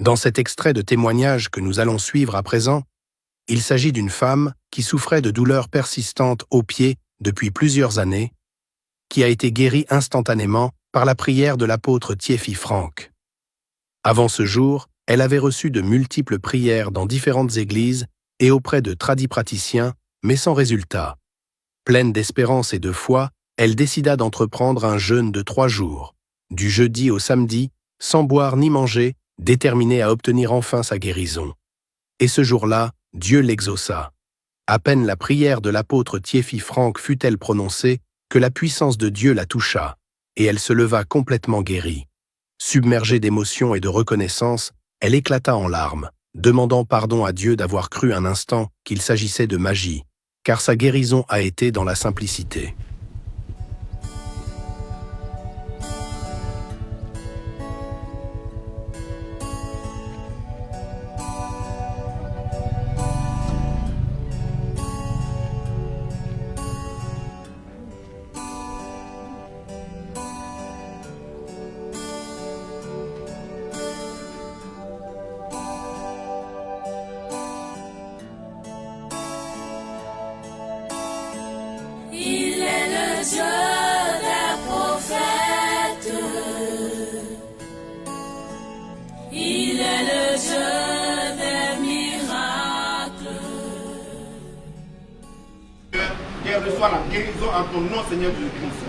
Dans cet extrait de témoignage que nous allons suivre à présent, il s'agit d'une femme qui souffrait de douleurs persistantes aux pieds depuis plusieurs années, qui a été guérie instantanément par la prière de l'apôtre Thiefi Franck. Avant ce jour, elle avait reçu de multiples prières dans différentes églises et auprès de tradipraticiens, mais sans résultat. Pleine d'espérance et de foi, elle décida d'entreprendre un jeûne de 3 jours, du jeudi au samedi, sans boire ni manger, déterminée à obtenir enfin sa guérison. Et ce jour-là, Dieu l'exauça. À peine la prière de l'apôtre Thiefi Franck fut-elle prononcée que la puissance de Dieu la toucha, et elle se leva complètement guérie. Submergée d'émotion et de reconnaissance, elle éclata en larmes, demandant pardon à Dieu d'avoir cru un instant qu'il s'agissait de magie, car sa guérison a été dans la simplicité. Dieu des prophètes, il est le Dieu des miracles. Qu'elle reçoit la guérison en ton nom, Seigneur Jésus-Christ.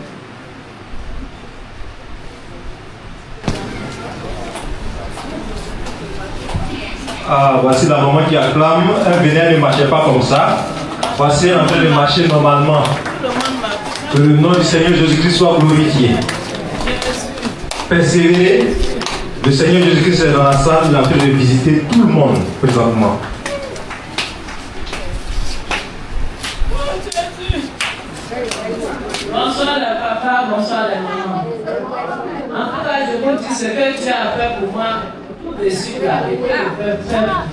Voici la maman qui acclame. Elle venait ne marchait pas comme ça. Voici en train de marcher normalement. Que le nom du Seigneur Jésus-Christ soit glorifié. Persévérer. Le Seigneur Jésus-Christ est dans la salle, il est en train de visiter tout le monde présentement. Bonsoir les papas, bonsoir les mamans. En tout cas, je vous dis ce que Dieu a fait pour moi tout de suite là. Et que je peux faire.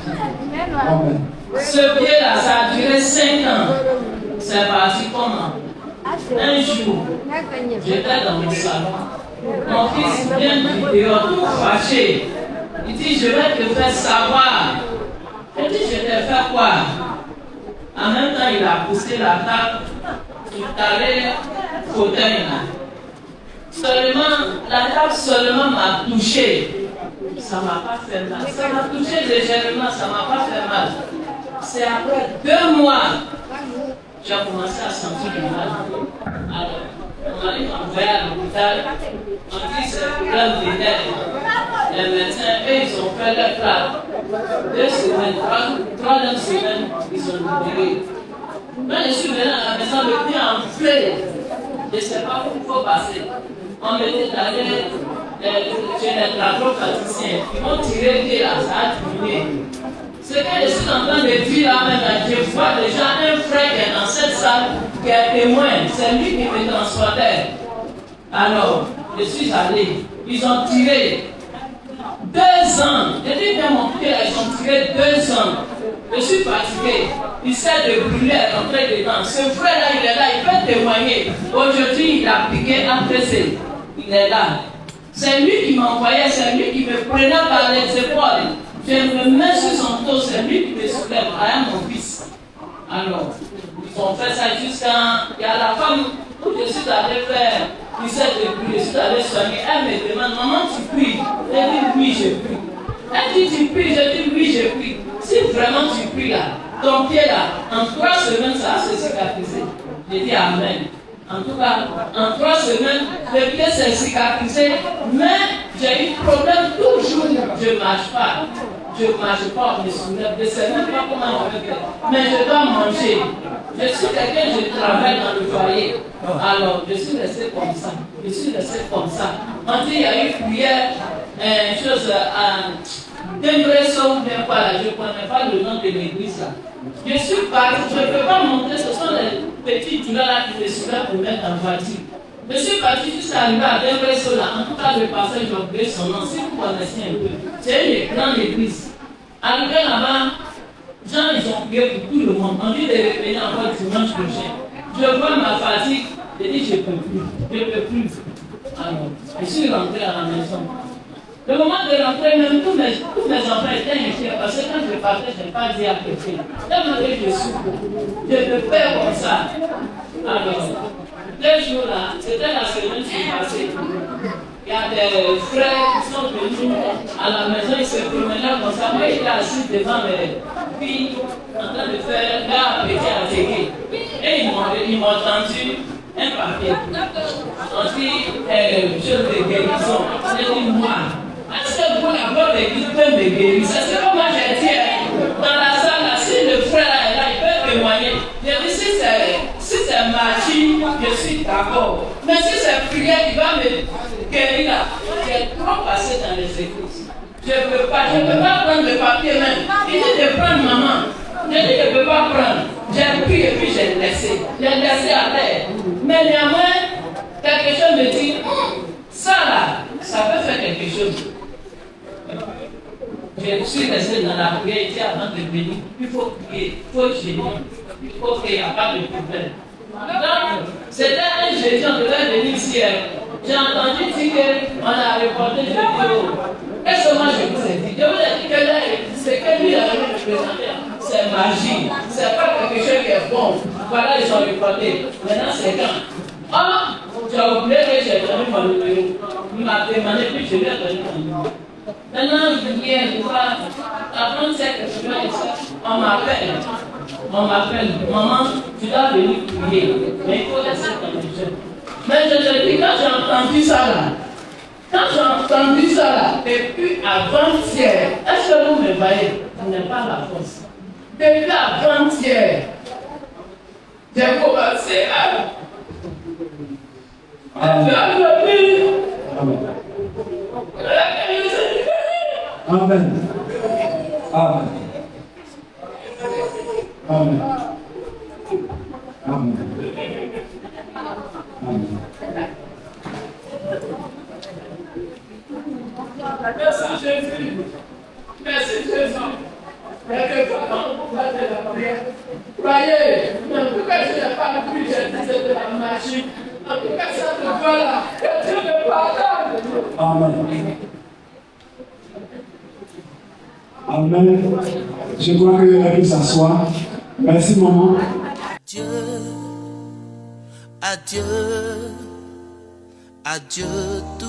Ce pied-là, ça a duré 5 ans. C'est parti comment? Un jour, j'étais dans mon salon. Mon fils vient du dehors, tout fâché. Il dit, je vais te faire savoir. Je dis, je vais faire quoi? En même temps, il a poussé la table. Il allait fauteuil là. Seulement, la table seulement m'a touché. Ça ne m'a pas fait mal. Ça m'a touché légèrement, ça ne m'a pas fait mal. C'est après 2 mois j'ai commencé à sentir du mal. Alors, on m'a envoyé à l'hôpital. On dit que c'est le problème des nerfs. Les médecins, eux, ils ont fait leur plat. 2 semaines, 3 semaines, ils ont libéré. Quand je suis venu à la maison, le pied enflé. Je ne sais pas où il faut passer. On m'était allé chez les tradipraticiens. Ils m'ont tiré le pied là, ça a diminué. Ce que je suis en train de dire là maintenant, je vois déjà un frère qui est dans cette salle, qui est témoin. C'est lui qui me transportait. Alors, je suis allé. Ils ont tiré 2 ans. Je dis bien mon pied là, ils ont tiré 2 ans. Je suis fatigué. Il sait de brûler et rentrer dedans. Ce frère là, il est là, il peut témoigner. Aujourd'hui, il a piqué un PC. Il est là. C'est lui qui m'envoyait, c'est lui qui me prenait par les épaules. Je me mets sur son dos, c'est lui qui me soulève à mon fils. Alors, ils ont fait ça jusqu'à. Il y a la femme où je suis allé faire, il sait de prier, je suis allé soigner. Elle me demande, maman, tu pries? Elle dit, oui, je prie. Elle dit, tu pries? Je dis, oui, je prie. Si vraiment tu pries là, ton pied là, en 3 semaines, ça va se cicatriser. Je dis, amen. En tout cas, en 3 semaines, le pied s'est cicatrisé, mais j'ai eu problème toujours. Je ne marche pas. Je ne marche pas, je me soulève. Je ne sais même pas comment je vais faire. Mais je dois manger. Je suis quelqu'un, je travaille dans le foyer. Alors, je suis resté comme ça. Je suis resté comme ça. On dit, il y a eu prière, chose à Dembresso ou bien quoi là. Je ne connais pas le nom de l'église là. Je suis parti, je ne peux pas montrer, ce sont les petits douleurs là qui me soulèvent pour mettre en voiture. Je suis parti jusqu'à arriver à Dembresso là. En tout cas, le passage, j'ai oublié son nom. Si vous connaissez un peu, c'est une grande église. Arrivé là-bas, gens ils ont prié pour tout le monde. On dit de revenir encore dimanche prochain. Je vois ma fatigue, je dis je ne peux plus. Je ne peux plus. Alors, je suis rentré à la maison. Le moment de rentrer, même tous mes enfants étaient inquiets parce que quand je partais, je n'ai pas dit à quelqu'un. Tellement que je souffre. Je me perds comme ça. Alors, 2 jours là, c'était la semaine qui est passée. Il y a des frères qui sont venus à la maison, ils se promenaient comme ça. Moi, j'étais assis devant mes filles en train de faire la petite atelier. Et ils m'ont tendu un papier. On dit, chose de guérison. J'ai dit, moi, est-ce que vous, la voix d'église peut me guérir? C'est ce que moi j'ai dit dans la salle, là, si le frère est là, il peut témoigner. J'ai dit, si c'est magie, je suis d'accord. Mais si c'est prière, il va me guérir là. J'ai trop passé dans les églises. Je ne peux pas prendre le papier même. Il dit de prendre maman. J'ai dit, je ne peux pas prendre. J'ai pris et puis j'ai laissé. J'ai laissé à terre. Mais néanmoins, quelque chose me dit, ça là, ça peut faire quelque chose. Je suis resté dans la prière ici avant de venir. Il faut prier, il faut gérer, il faut qu'il n'y a pas de problème. Donc, c'était un jeudi, on devait venir ici. J'ai entendu dire qu'on a reporté jeudi. Qu'est-ce que moi je vous ai dit? Je vous ai dit que là, c'est que lui avait représenté. C'est magie, c'est pas quelque chose qui est bon. Voilà, ils sont reportés. Maintenant, c'est quand? Ah, j'ai oublié que j'ai donné mon numéro. Il m'a demandé, puis je lui ai donné mon numéro. Maintenant, je viens de voir, avant cette question, on m'appelle, maman, tu dois venir prier, mais il faut laisser ton jeu. Mais je te dis, quand j'ai entendu ça là, depuis avant-hier, est-ce que vous me voyez? Je n'ai pas la force. Depuis avant-hier, j'ai commencé à faire le but. Amen. Amen. Amen. Amen. Amen. Merci Jésus. Merci Jésus. Quelquefois, quand on parle de la prière, croyez, en tout cas, je n'ai pas pu, j'ai dit c'est de la magie. En tout cas, ça te voit là. Que Dieu me pardonne. Amen. Amen. Je crois qu'il a pu s'asseoir. Merci, maman. Adieu, adieu, adieu tout.